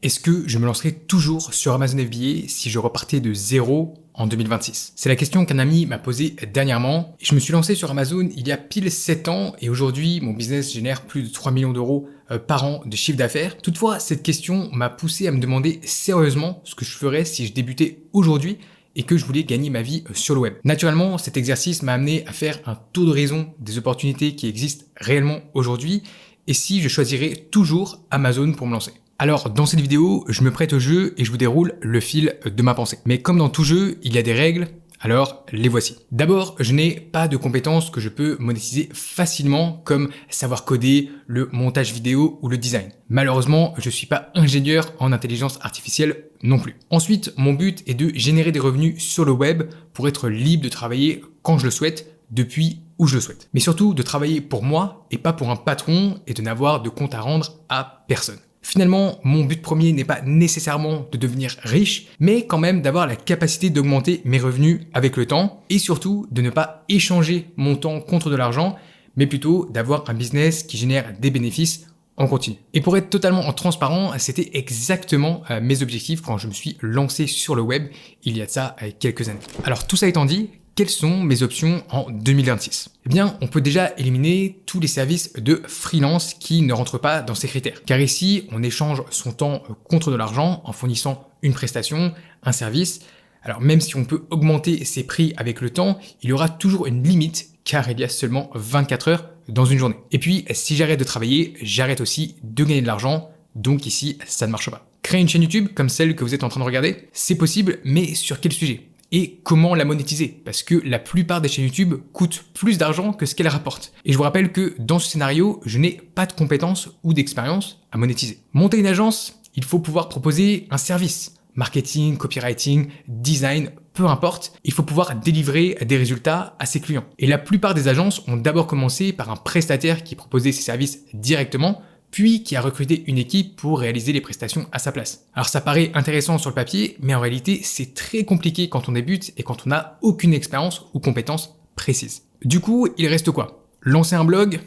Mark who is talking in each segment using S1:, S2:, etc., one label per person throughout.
S1: Est-ce que je me lancerai toujours sur Amazon FBA si je repartais de zéro en 2026? C'est la question qu'un ami m'a posée dernièrement. Je me suis lancé sur Amazon il y a pile 7 ans et aujourd'hui, mon business génère plus de 3 millions d'euros par an de chiffre d'affaires. Toutefois, cette question m'a poussé à me demander sérieusement ce que je ferais si je débutais aujourd'hui et que je voulais gagner ma vie sur le web. Naturellement, cet exercice m'a amené à faire un tour d'horizon des opportunités qui existent réellement aujourd'hui et si je choisirais toujours Amazon pour me lancer. Alors, dans cette vidéo, je me prête au jeu et je vous déroule le fil de ma pensée. Mais comme dans tout jeu, il y a des règles, alors les voici. D'abord, je n'ai pas de compétences que je peux monétiser facilement comme savoir coder, le montage vidéo ou le design. Malheureusement, je ne suis pas ingénieur en intelligence artificielle non plus. Ensuite, mon but est de générer des revenus sur le web pour être libre de travailler quand je le souhaite, depuis où je le souhaite. Mais surtout de travailler pour moi et pas pour un patron et de n'avoir de compte à rendre à personne. Finalement, mon but premier n'est pas nécessairement de devenir riche, mais quand même d'avoir la capacité d'augmenter mes revenus avec le temps et surtout de ne pas échanger mon temps contre de l'argent, mais plutôt d'avoir un business qui génère des bénéfices en continu. Et pour être totalement transparent, c'était exactement mes objectifs quand je me suis lancé sur le web il y a de ça quelques années. Alors tout ça étant dit, quelles sont mes options en 2026? Eh bien, on peut déjà éliminer tous les services de freelance qui ne rentrent pas dans ces critères. Car ici, on échange son temps contre de l'argent en fournissant une prestation, un service. Alors même si on peut augmenter ses prix avec le temps, il y aura toujours une limite car il y a seulement 24 heures dans une journée. Et puis, si j'arrête de travailler, j'arrête aussi de gagner de l'argent. Donc ici, ça ne marche pas. Créer une chaîne YouTube comme celle que vous êtes en train de regarder, c'est possible, mais sur quel sujet? Et comment la monétiser? Parce que la plupart des chaînes YouTube coûtent plus d'argent que ce qu'elles rapportent. Et je vous rappelle que dans ce scénario, je n'ai pas de compétences ou d'expérience à monétiser. Monter une agence, il faut pouvoir proposer un service. Marketing, copywriting, design, peu importe, il faut pouvoir délivrer des résultats à ses clients. Et la plupart des agences ont d'abord commencé par un prestataire qui proposait ses services directement, puis qui a recruté une équipe pour réaliser les prestations à sa place. Alors ça paraît intéressant sur le papier, mais en réalité c'est très compliqué quand on débute et quand on n'a aucune expérience ou compétences précises. Du coup, il reste quoi? Lancer un blog?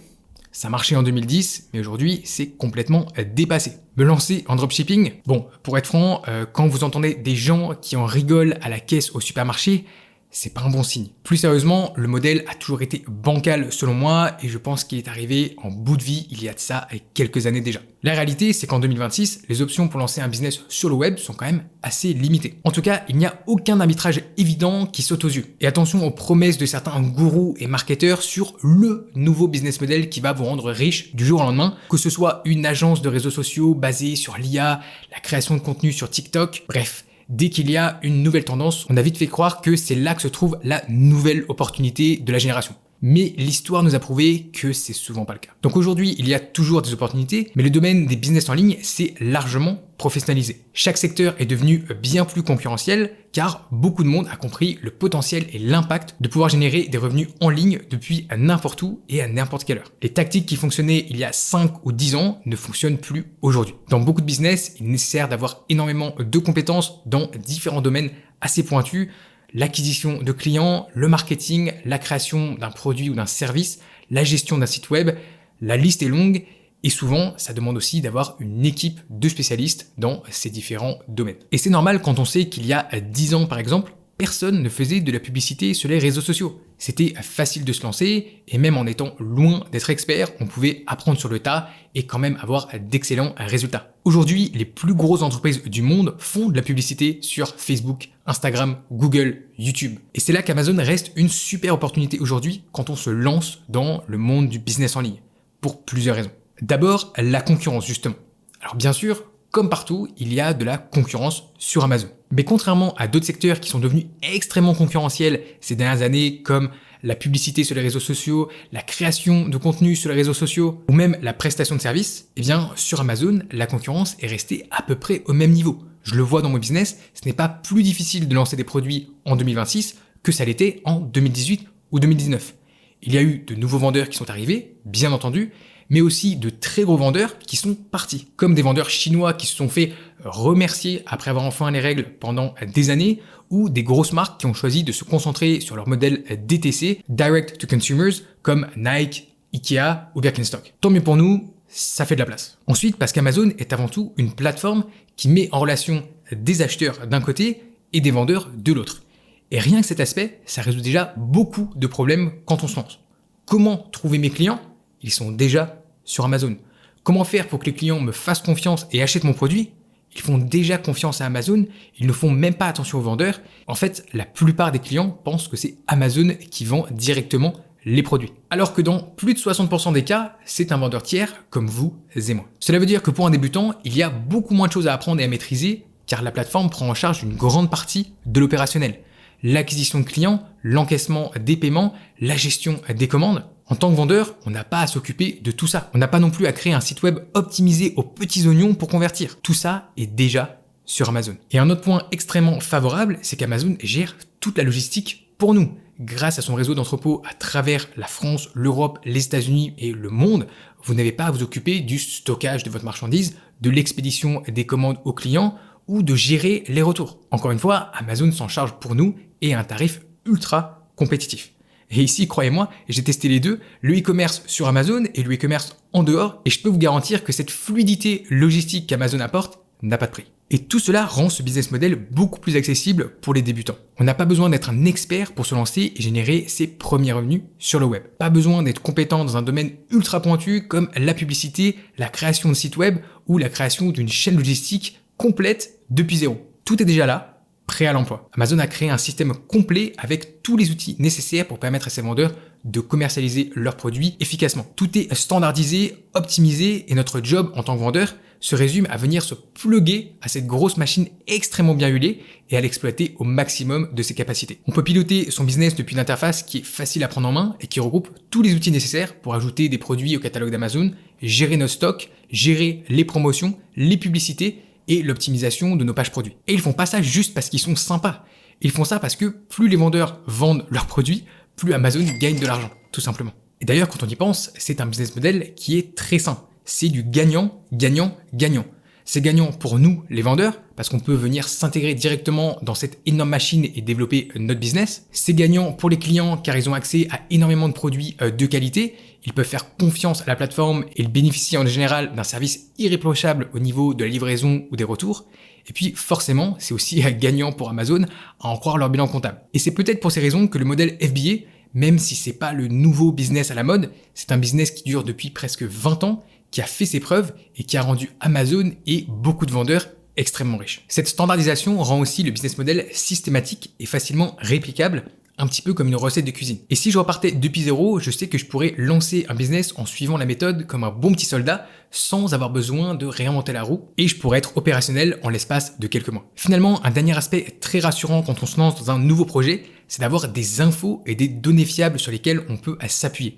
S1: Ça marchait en 2010, mais aujourd'hui c'est complètement dépassé. Me lancer en dropshipping? Bon, pour être franc, quand vous entendez des gens qui en rigolent à la caisse au supermarché, c'est pas un bon signe. Plus sérieusement, le modèle a toujours été bancal selon moi et je pense qu'il est arrivé en bout de vie il y a de ça quelques années déjà. La réalité, c'est qu'en 2026, les options pour lancer un business sur le web sont quand même assez limitées. En tout cas, il n'y a aucun arbitrage évident qui saute aux yeux. Et attention aux promesses de certains gourous et marketeurs sur le nouveau business model qui va vous rendre riche du jour au lendemain, que ce soit une agence de réseaux sociaux basée sur l'IA, la création de contenu sur TikTok, bref. Dès qu'il y a une nouvelle tendance, on a vite fait croire que c'est là que se trouve la nouvelle opportunité de la génération. Mais l'histoire nous a prouvé que c'est souvent pas le cas. Donc aujourd'hui, il y a toujours des opportunités, mais le domaine des business en ligne s'est largement professionnalisé. Chaque secteur est devenu bien plus concurrentiel car beaucoup de monde a compris le potentiel et l'impact de pouvoir générer des revenus en ligne depuis n'importe où et à n'importe quelle heure. Les tactiques qui fonctionnaient il y a 5 ou 10 ans ne fonctionnent plus aujourd'hui. Dans beaucoup de business, il est nécessaire d'avoir énormément de compétences dans différents domaines assez pointus. L'acquisition de clients, le marketing, la création d'un produit ou d'un service, la gestion d'un site web, la liste est longue et souvent ça demande aussi d'avoir une équipe de spécialistes dans ces différents domaines. Et c'est normal quand on sait qu'il y a 10 ans par exemple, personne ne faisait de la publicité sur les réseaux sociaux. C'était facile de se lancer et même en étant loin d'être expert, on pouvait apprendre sur le tas et quand même avoir d'excellents résultats. Aujourd'hui, les plus grosses entreprises du monde font de la publicité sur Facebook, Instagram, Google, YouTube. Et c'est là qu'Amazon reste une super opportunité aujourd'hui quand on se lance dans le monde du business en ligne, pour plusieurs raisons. D'abord, la concurrence justement. Alors bien sûr, comme partout, il y a de la concurrence sur Amazon. Mais contrairement à d'autres secteurs qui sont devenus extrêmement concurrentiels ces dernières années, comme la publicité sur les réseaux sociaux, la création de contenu sur les réseaux sociaux, ou même la prestation de services, eh bien, sur Amazon, la concurrence est restée à peu près au même niveau. Je le vois dans mon business, ce n'est pas plus difficile de lancer des produits en 2026 que ça l'était en 2018 ou 2019. Il y a eu de nouveaux vendeurs qui sont arrivés, bien entendu, mais aussi de très gros vendeurs qui sont partis, comme des vendeurs chinois qui se sont fait remercier après avoir enfreint les règles pendant des années, ou des grosses marques qui ont choisi de se concentrer sur leur modèle DTC, Direct to Consumers, comme Nike, Ikea ou Birkenstock. Tant mieux pour nous, ça fait de la place. Ensuite, parce qu'Amazon est avant tout une plateforme qui met en relation des acheteurs d'un côté et des vendeurs de l'autre. Et rien que cet aspect, ça résout déjà beaucoup de problèmes quand on se lance. Comment trouver mes clients? Ils sont déjà sur Amazon. Comment faire pour que les clients me fassent confiance et achètent mon produit? Ils font déjà confiance à Amazon, ils ne font même pas attention aux vendeurs. En fait, la plupart des clients pensent que c'est Amazon qui vend directement les produits. Alors que dans plus de 60% des cas, c'est un vendeur tiers comme vous et moi. Cela veut dire que pour un débutant, il y a beaucoup moins de choses à apprendre et à maîtriser car la plateforme prend en charge une grande partie de l'opérationnel. L'acquisition de clients, l'encaissement des paiements, la gestion des commandes. En tant que vendeur, on n'a pas à s'occuper de tout ça. On n'a pas non plus à créer un site web optimisé aux petits oignons pour convertir. Tout ça est déjà sur Amazon. Et un autre point extrêmement favorable, c'est qu'Amazon gère toute la logistique pour nous. Grâce à son réseau d'entrepôts à travers la France, l'Europe, les États-Unis et le monde, vous n'avez pas à vous occuper du stockage de votre marchandise, de l'expédition des commandes aux clients ou de gérer les retours. Encore une fois, Amazon s'en charge pour nous et à un tarif ultra compétitif. Et ici, croyez-moi, j'ai testé les deux, le e-commerce sur Amazon et le e-commerce en dehors, et je peux vous garantir que cette fluidité logistique qu'Amazon apporte n'a pas de prix. Et tout cela rend ce business model beaucoup plus accessible pour les débutants. On n'a pas besoin d'être un expert pour se lancer et générer ses premiers revenus sur le web. Pas besoin d'être compétent dans un domaine ultra pointu comme la publicité, la création de sites web ou la création d'une chaîne logistique complète depuis zéro. Tout est déjà là, prêt à l'emploi. Amazon a créé un système complet avec tous les outils nécessaires pour permettre à ses vendeurs de commercialiser leurs produits efficacement. Tout est standardisé, optimisé et notre job en tant que vendeur se résume à venir se plugger à cette grosse machine extrêmement bien huilée et à l'exploiter au maximum de ses capacités. On peut piloter son business depuis une interface qui est facile à prendre en main et qui regroupe tous les outils nécessaires pour ajouter des produits au catalogue d'Amazon, gérer notre stock, gérer les promotions, les publicités et l'optimisation de nos pages produits. Et ils font pas ça juste parce qu'ils sont sympas. Ils font ça parce que plus les vendeurs vendent leurs produits, plus Amazon gagne de l'argent, tout simplement. Et d'ailleurs, quand on y pense, c'est un business model qui est très sain. C'est du gagnant, gagnant, gagnant. C'est gagnant pour nous, les vendeurs, parce qu'on peut venir s'intégrer directement dans cette énorme machine et développer notre business. C'est gagnant pour les clients car ils ont accès à énormément de produits de qualité. Ils peuvent faire confiance à la plateforme et ils bénéficient en général d'un service irréprochable au niveau de la livraison ou des retours. Et puis forcément, c'est aussi gagnant pour Amazon à en croire leur bilan comptable. Et c'est peut-être pour ces raisons que le modèle FBA, même si c'est pas le nouveau business à la mode, c'est un business qui dure depuis presque 20 ans, qui a fait ses preuves et qui a rendu Amazon et beaucoup de vendeurs extrêmement riches. Cette standardisation rend aussi le business model systématique et facilement réplicable, un petit peu comme une recette de cuisine. Et si je repartais depuis zéro, je sais que je pourrais lancer un business en suivant la méthode comme un bon petit soldat, sans avoir besoin de réinventer la roue, et je pourrais être opérationnel en l'espace de quelques mois. Finalement, un dernier aspect très rassurant quand on se lance dans un nouveau projet, c'est d'avoir des infos et des données fiables sur lesquelles on peut s'appuyer.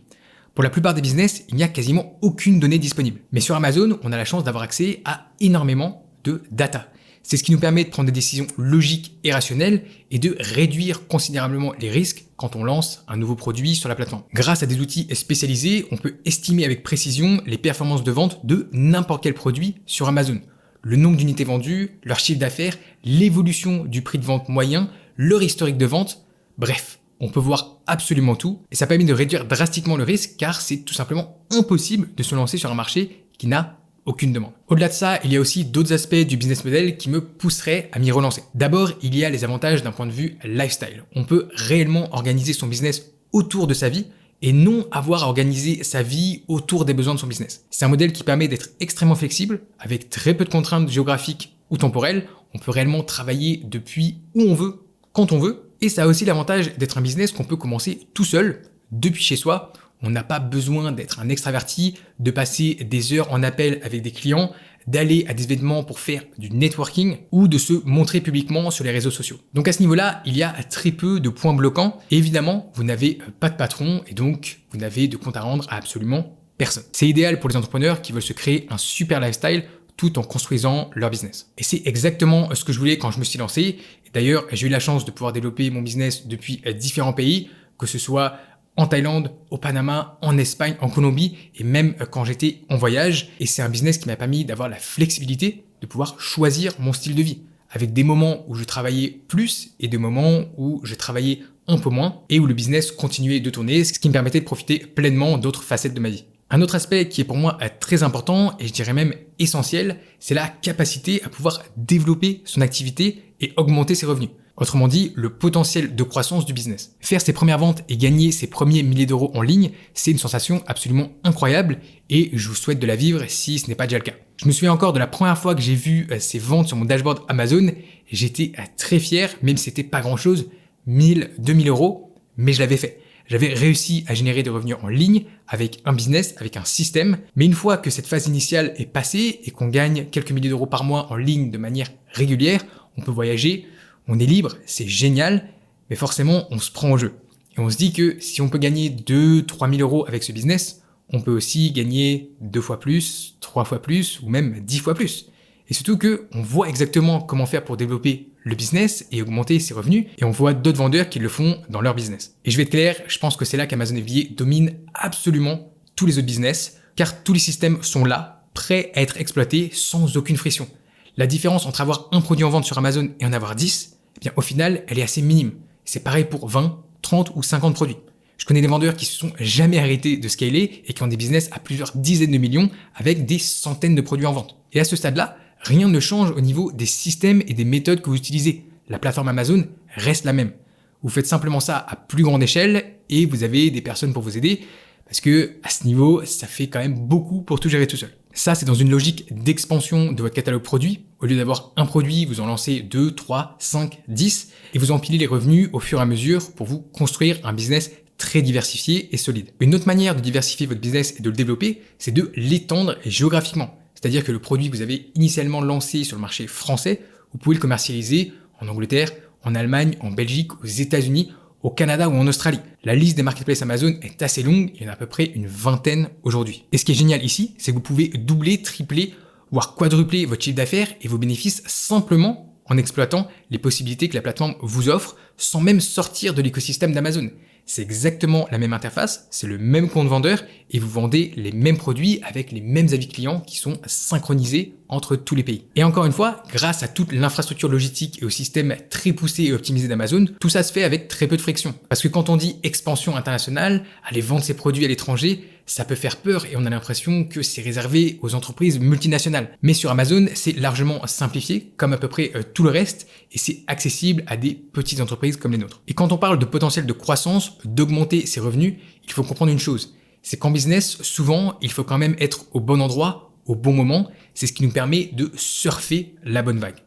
S1: Pour la plupart des business, il n'y a quasiment aucune donnée disponible. Mais sur Amazon, on a la chance d'avoir accès à énormément de data. C'est ce qui nous permet de prendre des décisions logiques et rationnelles et de réduire considérablement les risques quand on lance un nouveau produit sur la plateforme. Grâce à des outils spécialisés, on peut estimer avec précision les performances de vente de n'importe quel produit sur Amazon. Le nombre d'unités vendues, leur chiffre d'affaires, l'évolution du prix de vente moyen, leur historique de vente, bref. On peut voir absolument tout et ça permet de réduire drastiquement le risque car c'est tout simplement impossible de se lancer sur un marché qui n'a aucune demande. Au-delà de ça, il y a aussi d'autres aspects du business model qui me pousseraient à m'y relancer. D'abord, il y a les avantages d'un point de vue lifestyle. On peut réellement organiser son business autour de sa vie et non avoir à organiser sa vie autour des besoins de son business. C'est un modèle qui permet d'être extrêmement flexible avec très peu de contraintes géographiques ou temporelles. On peut réellement travailler depuis où on veut, quand on veut. Et ça a aussi l'avantage d'être un business qu'on peut commencer tout seul, depuis chez soi. On n'a pas besoin d'être un extraverti, de passer des heures en appel avec des clients, d'aller à des événements pour faire du networking ou de se montrer publiquement sur les réseaux sociaux. Donc à ce niveau-là, il y a très peu de points bloquants. Et évidemment, vous n'avez pas de patron et donc vous n'avez de compte à rendre à absolument personne. C'est idéal pour les entrepreneurs qui veulent se créer un super lifestyle tout en construisant leur business. Et c'est exactement ce que je voulais quand je me suis lancé. D'ailleurs, j'ai eu la chance de pouvoir développer mon business depuis différents pays, que ce soit en Thaïlande, au Panama, en Espagne, en Colombie et même quand j'étais en voyage. Et c'est un business qui m'a permis d'avoir la flexibilité de pouvoir choisir mon style de vie, avec des moments où je travaillais plus et des moments où je travaillais un peu moins et où le business continuait de tourner, ce qui me permettait de profiter pleinement d'autres facettes de ma vie. Un autre aspect qui est pour moi très important et je dirais même essentiel, c'est la capacité à pouvoir développer son activité et augmenter ses revenus. Autrement dit, le potentiel de croissance du business. Faire ses premières ventes et gagner ses premiers milliers d'euros en ligne, c'est une sensation absolument incroyable et je vous souhaite de la vivre si ce n'est pas déjà le cas. Je me souviens encore de la première fois que j'ai vu ces ventes sur mon dashboard Amazon et j'étais très fier, même si c'était pas grand chose, 1000, 2000 euros, mais je l'avais fait. J'avais réussi à générer des revenus en ligne avec un business, avec un système, mais une fois que cette phase initiale est passée et qu'on gagne quelques milliers d'euros par mois en ligne de manière régulière, on peut voyager, on est libre, c'est génial, mais forcément on se prend au jeu. Et on se dit que si on peut gagner 2-3 000 euros avec ce business, on peut aussi gagner 2 fois plus, 3 fois plus ou même 10 fois plus. Et surtout que on voit exactement comment faire pour développer le business et augmenter ses revenus, et on voit d'autres vendeurs qui le font dans leur business. Et je vais être clair, je pense que c'est là qu'Amazon FBA domine absolument tous les autres business, car tous les systèmes sont là, prêts à être exploités sans aucune friction. La différence entre avoir un produit en vente sur Amazon et en avoir 10, eh bien au final, elle est assez minime. C'est pareil pour 20, 30 ou 50 produits. Je connais des vendeurs qui se sont jamais arrêtés de scaler et qui ont des business à plusieurs dizaines de millions avec des centaines de produits en vente. Et à ce stade-là, rien ne change au niveau des systèmes et des méthodes que vous utilisez. La plateforme Amazon reste la même. Vous faites simplement ça à plus grande échelle et vous avez des personnes pour vous aider parce que à ce niveau, ça fait quand même beaucoup pour tout gérer tout seul. Ça, c'est dans une logique d'expansion de votre catalogue produit. Au lieu d'avoir un produit, vous en lancez 2, 3, 5, 10 et vous empilez les revenus au fur et à mesure pour vous construire un business très diversifié et solide. Une autre manière de diversifier votre business et de le développer, c'est de l'étendre géographiquement. C'est-à-dire que le produit que vous avez initialement lancé sur le marché français, vous pouvez le commercialiser en Angleterre, en Allemagne, en Belgique, aux États-Unis, au Canada ou en Australie. La liste des marketplaces Amazon est assez longue, il y en a à peu près une vingtaine aujourd'hui. Et ce qui est génial ici, c'est que vous pouvez doubler, tripler, voire quadrupler votre chiffre d'affaires et vos bénéfices simplement en exploitant les possibilités que la plateforme vous offre sans même sortir de l'écosystème d'Amazon. C'est exactement la même interface, c'est le même compte vendeur et vous vendez les mêmes produits avec les mêmes avis clients qui sont synchronisés entre tous les pays. Et encore une fois, grâce à toute l'infrastructure logistique et au système très poussé et optimisé d'Amazon, tout ça se fait avec très peu de friction. Parce que quand on dit expansion internationale, aller vendre ses produits à l'étranger, ça peut faire peur et on a l'impression que c'est réservé aux entreprises multinationales. Mais sur Amazon, c'est largement simplifié, comme à peu près tout le reste, et c'est accessible à des petites entreprises comme les nôtres. Et quand on parle de potentiel de croissance, d'augmenter ses revenus, il faut comprendre une chose, c'est qu'en business, souvent, il faut quand même être au bon endroit, au bon moment, c'est ce qui nous permet de surfer la bonne vague.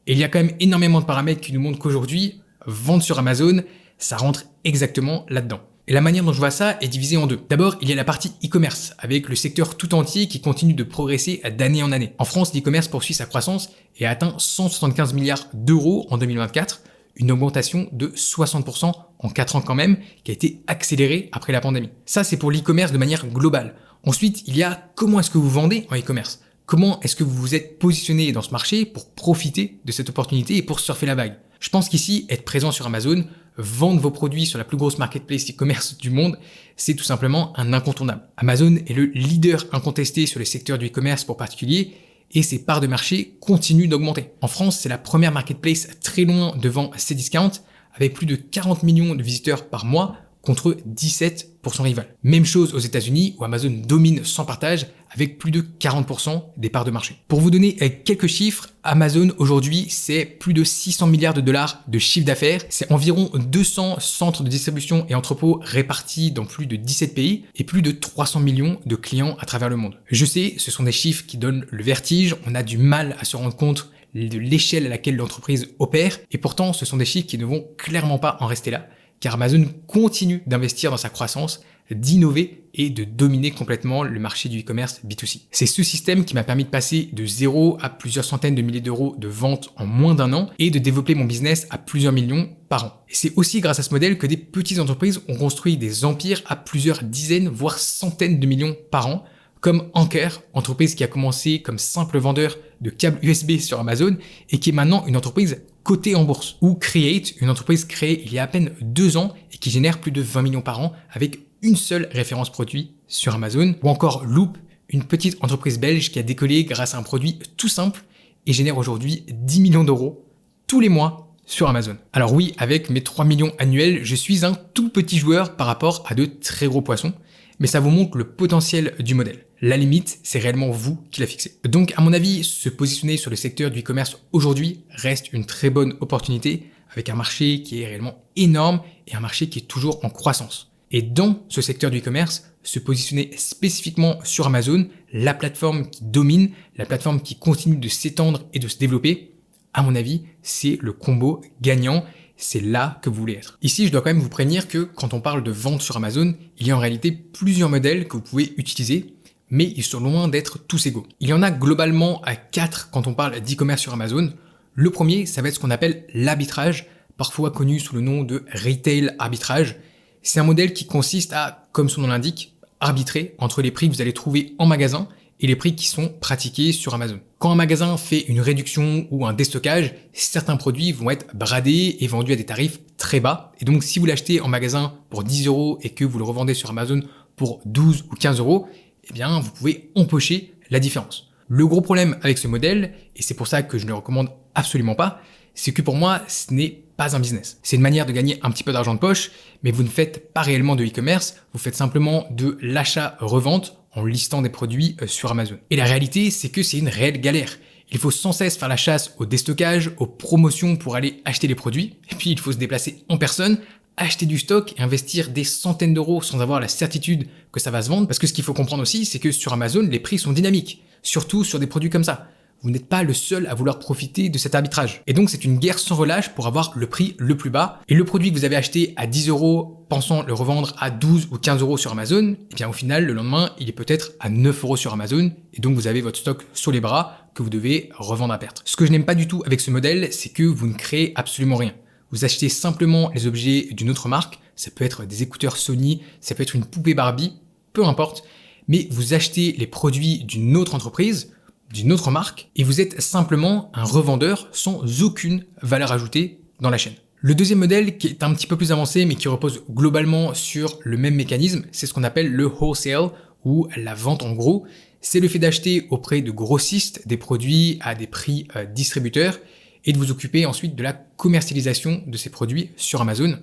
S1: Et il y a quand même énormément de paramètres qui nous montrent qu'aujourd'hui, vendre sur Amazon, ça rentre exactement là-dedans. Et la manière dont je vois ça est divisée en deux. D'abord, il y a la partie e-commerce, avec le secteur tout entier qui continue de progresser d'année en année. En France, l'e-commerce poursuit sa croissance et a atteint 175 milliards d'euros en 2024, une augmentation de 60% en 4 ans quand même, qui a été accélérée après la pandémie. Ça, c'est pour l'e-commerce de manière globale. Ensuite, il y a comment est-ce que vous vendez en e-commerce ? Comment est-ce que vous vous êtes positionné dans ce marché pour profiter de cette opportunité et pour surfer la vague ? Je pense qu'ici, être présent sur Amazon, vendre vos produits sur la plus grosse marketplace e-commerce du monde, c'est tout simplement un incontournable. Amazon est le leader incontesté sur le secteur du e-commerce pour particuliers et ses parts de marché continuent d'augmenter. En France, c'est la première marketplace très loin devant Cdiscount avec plus de 40 millions de visiteurs par mois contre 17 pour son rival. Même chose aux États-Unis où Amazon domine sans partage avec plus de 40% des parts de marché. Pour vous donner quelques chiffres, Amazon aujourd'hui c'est plus de 600 milliards de dollars de chiffre d'affaires, c'est environ 200 centres de distribution et entrepôts répartis dans plus de 17 pays et plus de 300 millions de clients à travers le monde. Je sais, ce sont des chiffres qui donnent le vertige, on a du mal à se rendre compte de l'échelle à laquelle l'entreprise opère et pourtant ce sont des chiffres qui ne vont clairement pas en rester là. Car Amazon continue d'investir dans sa croissance, d'innover et de dominer complètement le marché du e-commerce B2C. C'est ce système qui m'a permis de passer de 0 à plusieurs centaines de milliers d'euros de ventes en moins d'un an et de développer mon business à plusieurs millions par an. Et c'est aussi grâce à ce modèle que des petites entreprises ont construit des empires à plusieurs dizaines, voire centaines de millions par an, comme Anker, entreprise qui a commencé comme simple vendeur de câbles USB sur Amazon et qui est maintenant une entreprise cotée en bourse. Ou Create, une entreprise créée il y a à peine 2 ans et qui génère plus de 20 millions par an avec une seule référence produit sur Amazon. Ou encore Loop, une petite entreprise belge qui a décollé grâce à un produit tout simple et génère aujourd'hui 10 millions d'euros tous les mois sur Amazon. Alors oui, avec mes 3 millions annuels, je suis un tout petit joueur par rapport à de très gros poissons. mais ça vous montre le potentiel du modèle. La limite, c'est réellement vous qui la fixez. Donc, à mon avis, se positionner sur le secteur du e-commerce aujourd'hui reste une très bonne opportunité avec un marché qui est réellement énorme et un marché qui est toujours en croissance. Et dans ce secteur du e-commerce, se positionner spécifiquement sur Amazon, la plateforme qui domine, la plateforme qui continue de s'étendre et de se développer, à mon avis, c'est le combo gagnant. C'est là que vous voulez être. Ici, je dois quand même vous prévenir que quand on parle de vente sur Amazon, il y a en réalité plusieurs modèles que vous pouvez utiliser, mais ils sont loin d'être tous égaux. Il y en a globalement à 4 quand on parle d'e-commerce sur Amazon. Le premier, ça va être ce qu'on appelle l'arbitrage, parfois connu sous le nom de retail arbitrage. C'est un modèle qui consiste à, comme son nom l'indique, arbitrer entre les prix que vous allez trouver en magasin et les prix qui sont pratiqués sur Amazon. Quand un magasin fait une réduction ou un déstockage, certains produits vont être bradés et vendus à des tarifs très bas. Et donc, si vous l'achetez en magasin pour 10 € et que vous le revendez sur Amazon pour 12 ou 15 €, eh bien, vous pouvez empocher la différence. Le gros problème avec ce modèle, et c'est pour ça que je ne le recommande absolument pas, c'est que pour moi, ce n'est pas un business. C'est une manière de gagner un petit peu d'argent de poche, mais vous ne faites pas réellement de e-commerce, vous faites simplement de l'achat-revente en listant des produits sur Amazon. Et la réalité, c'est que c'est une réelle galère. Il faut sans cesse faire la chasse au déstockage, aux promotions pour aller acheter les produits, et puis il faut se déplacer en personne, acheter du stock et investir des centaines d'euros sans avoir la certitude que ça va se vendre. Parce que ce qu'il faut comprendre aussi, c'est que sur Amazon, les prix sont dynamiques, surtout sur des produits comme ça. Vous n'êtes pas le seul à vouloir profiter de cet arbitrage. Et donc, c'est une guerre sans relâche pour avoir le prix le plus bas. Et le produit que vous avez acheté à 10 € pensant le revendre à 12 ou 15 € sur Amazon, eh bien, au final, le lendemain, il est peut-être à 9 € sur Amazon. Et donc, vous avez votre stock sur les bras que vous devez revendre à perte. Ce que je n'aime pas du tout avec ce modèle, c'est que vous ne créez absolument rien. Vous achetez simplement les objets d'une autre marque. Ça peut être des écouteurs Sony, ça peut être une poupée Barbie, peu importe. Mais vous achetez les produits d'une autre entreprise, d'une autre marque, et vous êtes simplement un revendeur sans aucune valeur ajoutée dans la chaîne. Le deuxième modèle, qui est un petit peu plus avancé, mais qui repose globalement sur le même mécanisme, c'est ce qu'on appelle le wholesale, ou la vente en gros. C'est le fait d'acheter auprès de grossistes des produits à des prix distributeurs, et de vous occuper ensuite de la commercialisation de ces produits sur Amazon.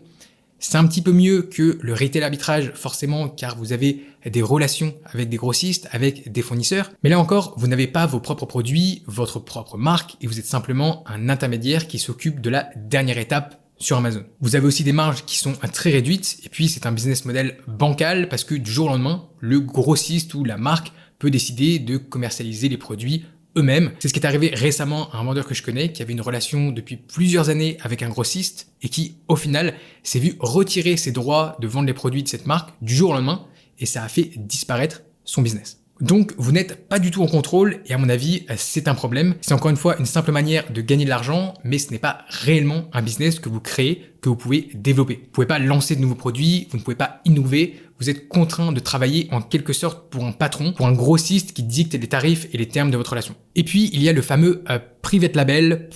S1: C'est un petit peu mieux que le retail arbitrage, forcément, car vous avez des relations avec des grossistes, avec des fournisseurs. Mais là encore, vous n'avez pas vos propres produits, votre propre marque, et vous êtes simplement un intermédiaire qui s'occupe de la dernière étape sur Amazon. Vous avez aussi des marges qui sont très réduites, et puis c'est un business model bancal, parce que du jour au lendemain, le grossiste ou la marque peut décider de commercialiser les produits eux-mêmes. C'est ce qui est arrivé récemment à un vendeur que je connais qui avait une relation depuis plusieurs années avec un grossiste et qui, au final, s'est vu retirer ses droits de vendre les produits de cette marque du jour au lendemain et ça a fait disparaître son business. Donc, vous n'êtes pas du tout en contrôle et à mon avis, c'est un problème. C'est encore une fois une simple manière de gagner de l'argent, mais ce n'est pas réellement un business que vous créez, que vous pouvez développer. Vous ne pouvez pas lancer de nouveaux produits, vous ne pouvez pas innover, vous êtes contraint de travailler en quelque sorte pour un patron, pour un grossiste qui dicte les tarifs et les termes de votre relation. Et puis, il y a le fameux private label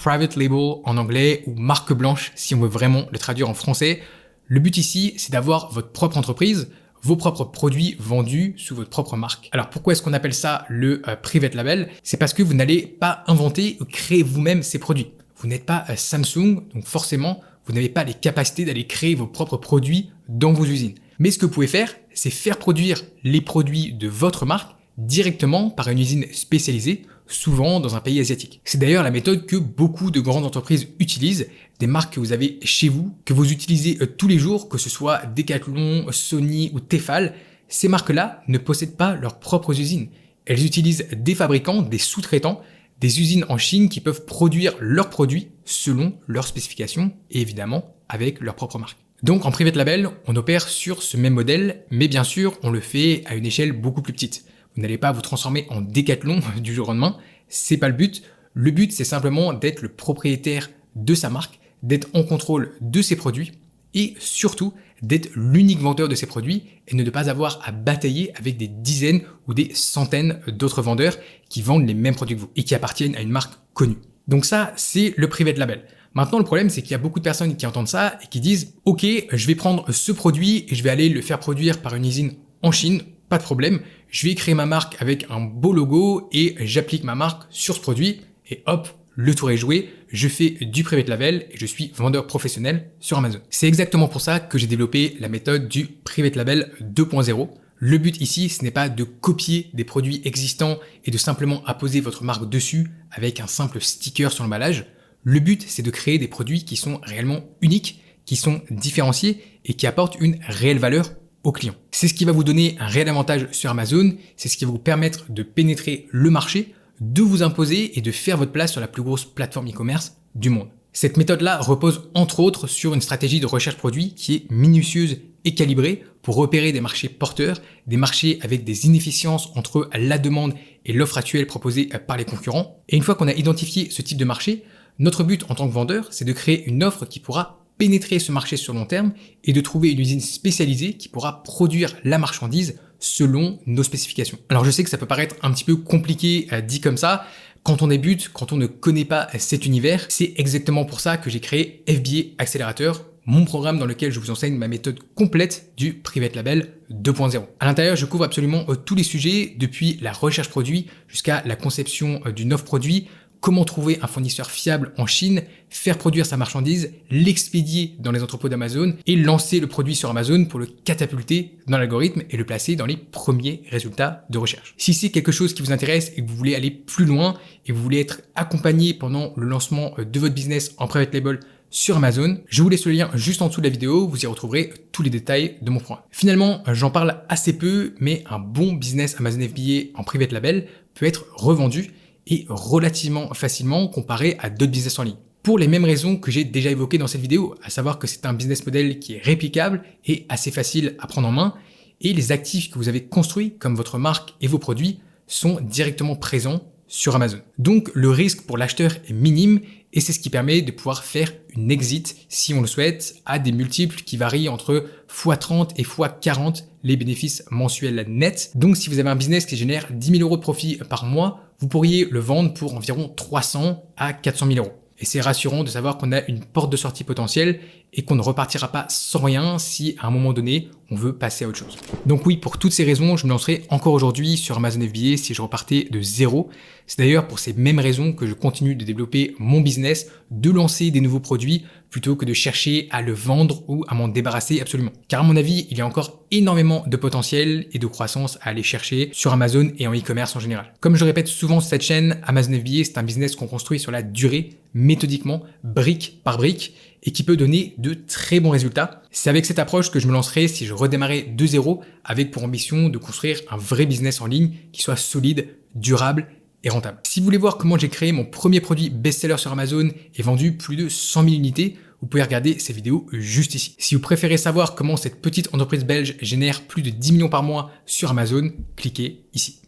S1: en anglais, ou marque blanche si on veut vraiment le traduire en français. Le but ici, c'est d'avoir votre propre entreprise, vos propres produits vendus sous votre propre marque. Alors pourquoi est-ce qu'on appelle ça le private label? C'est parce que vous n'allez pas inventer ou créer vous-même ces produits. Vous n'êtes pas Samsung, donc forcément, vous n'avez pas les capacités d'aller créer vos propres produits dans vos usines. Mais ce que vous pouvez faire, c'est faire produire les produits de votre marque directement par une usine spécialisée, souvent dans un pays asiatique. C'est d'ailleurs la méthode que beaucoup de grandes entreprises utilisent, des marques que vous avez chez vous, que vous utilisez tous les jours, que ce soit Decathlon, Sony ou Tefal. Ces marques-là ne possèdent pas leurs propres usines. Elles utilisent des fabricants, des sous-traitants, des usines en Chine qui peuvent produire leurs produits selon leurs spécifications et évidemment avec leur propre marque. Donc en private label, on opère sur ce même modèle, mais bien sûr, on le fait à une échelle beaucoup plus petite. Vous n'allez pas vous transformer en Decathlon du jour au lendemain, c'est pas le but. Le but, c'est simplement d'être le propriétaire de sa marque, d'être en contrôle de ses produits et surtout d'être l'unique vendeur de ses produits et ne pas avoir à batailler avec des dizaines ou des centaines d'autres vendeurs qui vendent les mêmes produits que vous et qui appartiennent à une marque connue. Donc ça, c'est le private label. Maintenant, le problème, c'est qu'il y a beaucoup de personnes qui entendent ça et qui disent « Ok, je vais prendre ce produit et je vais aller le faire produire par une usine en Chine, pas de problème. Je vais créer ma marque avec un beau logo et j'applique ma marque sur ce produit et hop, le tour est joué. Je fais du private label et je suis vendeur professionnel sur Amazon. » C'est exactement pour ça que j'ai développé la méthode du private label 2.0. Le but ici, ce n'est pas de copier des produits existants et de simplement apposer votre marque dessus avec un simple sticker sur l'emballage. Le but, c'est de créer des produits qui sont réellement uniques, qui sont différenciés et qui apportent une réelle valeur aux clients. C'est ce qui va vous donner un réel avantage sur Amazon, c'est ce qui va vous permettre de pénétrer le marché, de vous imposer et de faire votre place sur la plus grosse plateforme e-commerce du monde. Cette méthode-là repose entre autres sur une stratégie de recherche produit qui est minutieuse et calibrée pour repérer des marchés porteurs, des marchés avec des inefficiences entre la demande et l'offre actuelle proposée par les concurrents. Et une fois qu'on a identifié ce type de marché, notre but en tant que vendeur, c'est de créer une offre qui pourra pénétrer ce marché sur long terme et de trouver une usine spécialisée qui pourra produire la marchandise selon nos spécifications. Alors je sais que ça peut paraître un petit peu compliqué dit comme ça. Quand on débute, quand on ne connaît pas cet univers, c'est exactement pour ça que j'ai créé FBA Accelerator, mon programme dans lequel je vous enseigne ma méthode complète du Private Label 2.0. À l'intérieur, je couvre absolument tous les sujets, depuis la recherche produit jusqu'à la conception d'une offre produit, comment trouver un fournisseur fiable en Chine, faire produire sa marchandise, l'expédier dans les entrepôts d'Amazon et lancer le produit sur Amazon pour le catapulter dans l'algorithme et le placer dans les premiers résultats de recherche. Si c'est quelque chose qui vous intéresse et que vous voulez aller plus loin et vous voulez être accompagné pendant le lancement de votre business en private label sur Amazon, je vous laisse le lien juste en dessous de la vidéo, vous y retrouverez tous les détails de mon programme. Finalement, j'en parle assez peu, mais un bon business Amazon FBA en private label peut être revendu et relativement facilement comparé à d'autres business en ligne. Pour les mêmes raisons que j'ai déjà évoquées dans cette vidéo, à savoir que c'est un business model qui est réplicable et assez facile à prendre en main, et les actifs que vous avez construits, comme votre marque et vos produits, sont directement présents sur Amazon. Donc le risque pour l'acheteur est minime et c'est ce qui permet de pouvoir faire une exit, si on le souhaite, à des multiples qui varient entre x30 et x40 les bénéfices mensuels nets. Donc si vous avez un business qui génère 10 000 € de profit par mois, vous pourriez le vendre pour environ 300 à 400 000 €. Et c'est rassurant de savoir qu'on a une porte de sortie potentielle et qu'on ne repartira pas sans rien si à un moment donné, on veut passer à autre chose. Donc oui, pour toutes ces raisons, je me lancerai encore aujourd'hui sur Amazon FBA si je repartais de zéro. C'est d'ailleurs pour ces mêmes raisons que je continue de développer mon business, de lancer des nouveaux produits plutôt que de chercher à le vendre ou à m'en débarrasser absolument. Car à mon avis, il y a encore énormément de potentiel et de croissance à aller chercher sur Amazon et en e-commerce en général. Comme je répète souvent sur cette chaîne, Amazon FBA, c'est un business qu'on construit sur la durée, méthodiquement, brique par brique, et qui peut donner de très bons résultats. C'est avec cette approche que je me lancerai si je redémarrais de zéro, avec pour ambition de construire un vrai business en ligne qui soit solide, durable et rentable. Si vous voulez voir comment j'ai créé mon premier produit best-seller sur Amazon et vendu plus de 100 000 unités, vous pouvez regarder ces vidéos juste ici. Si vous préférez savoir comment cette petite entreprise belge génère plus de 10 millions par mois sur Amazon, cliquez ici.